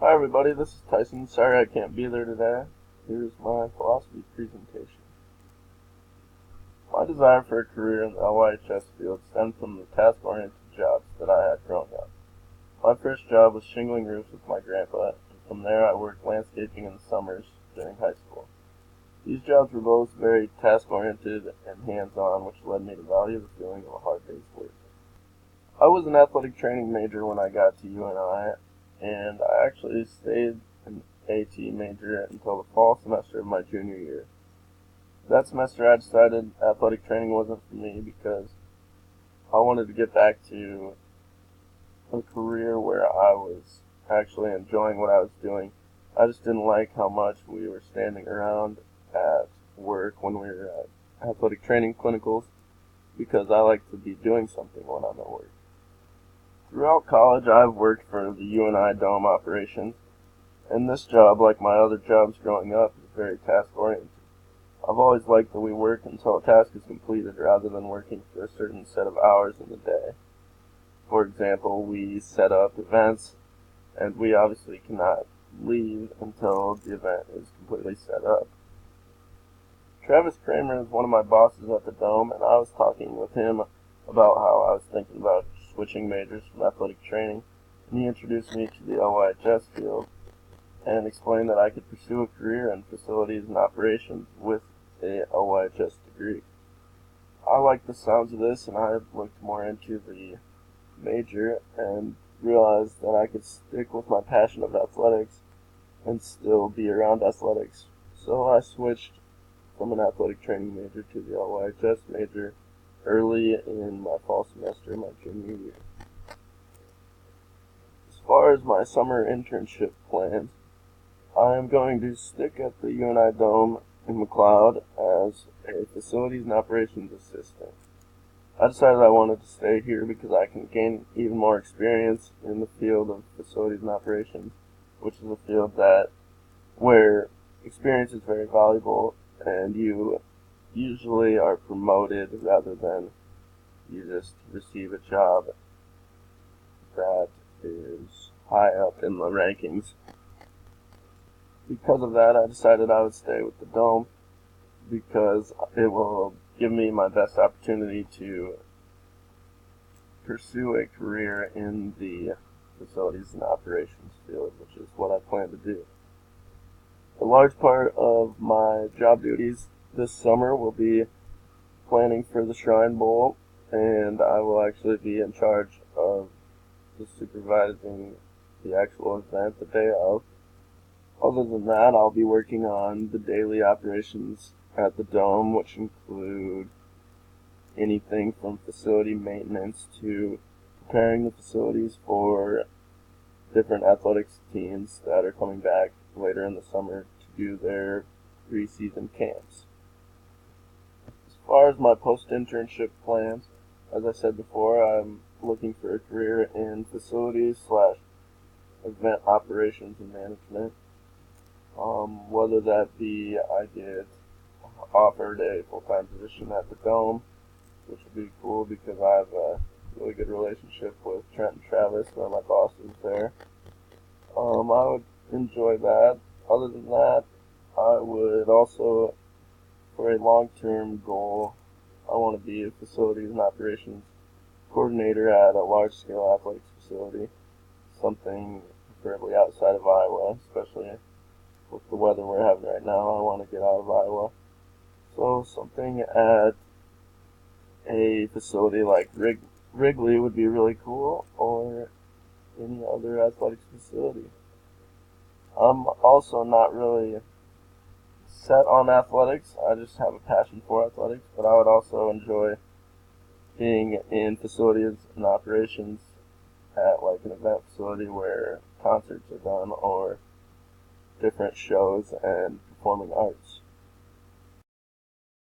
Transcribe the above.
Hi everybody, this is Tyson. Sorry I can't be there today. Here's my philosophy presentation. My desire for a career in the LYHS field stemmed from the task-oriented jobs that I had growing up. My first job was shingling roofs with my grandpa, and from there I worked landscaping in the summers during high school. These jobs were both very task-oriented and hands-on, which led me to value the feeling of a hard day's work. I was an athletic training major when I got to UNI, and I actually stayed an AT major until the fall semester of my junior year. That semester I decided athletic training wasn't for me because I wanted to get back to a career where I was actually enjoying what I was doing. I just didn't like how much we were standing around at work when we were at athletic training clinicals because I like to be doing something when I'm at work. Throughout college, I've worked for the UNI Dome operations, and this job, like my other jobs growing up, is very task-oriented. I've always liked that we work until a task is completed rather than working for a certain set of hours in the day. For example, we set up events, and we obviously cannot leave until the event is completely set up. Travis Kramer is one of my bosses at the Dome, and I was talking with him about how I was thinking about switching majors from athletic training, and he introduced me to the LYHS field and explained that I could pursue a career in facilities and operations with a LYHS degree. I liked the sounds of this, and I looked more into the major and realized that I could stick with my passion of athletics and still be around athletics. So I switched from an athletic training major to the LYHS major early in my fall semester, my junior year. As far as my summer internship plans, I am going to stick at the UNI Dome in McLeod as a facilities and operations assistant. I decided I wanted to stay here because I can gain even more experience in the field of facilities and operations, which is a field where experience is very valuable and you usually are promoted rather than you just receive a job that is high up in the rankings. Because of that, I decided I would stay with the Dome because it will give me my best opportunity to pursue a career in the facilities and operations field, which is what I plan to do. A large part of my job duties this summer will be planning for the Shrine Bowl, and I will actually be in charge of supervising the actual event the day of. Other than that, I'll be working on the daily operations at the Dome, which include anything from facility maintenance to preparing the facilities for different athletics teams that are coming back later in the summer to do their preseason camps. As far as my post-internship plans, as I said before, I'm looking for a career in facilities/event operations and management. Whether that be I get offered a full-time position at the Dome, which would be cool because I have a really good relationship with Trent and Travis, who are my bosses there. I would enjoy that. Other than that, I would also, for a long-term goal, I want to be a facilities and operations coordinator at a large-scale athletics facility, something preferably outside of Iowa, especially with the weather we're having right now. I want to get out of Iowa. So something at a facility like Wrigley would be really cool, or any other athletics facility. I'm also not really set on athletics. I just have a passion for athletics, but I would also enjoy being in facilities and operations at like an event facility where concerts are done or different shows and performing arts.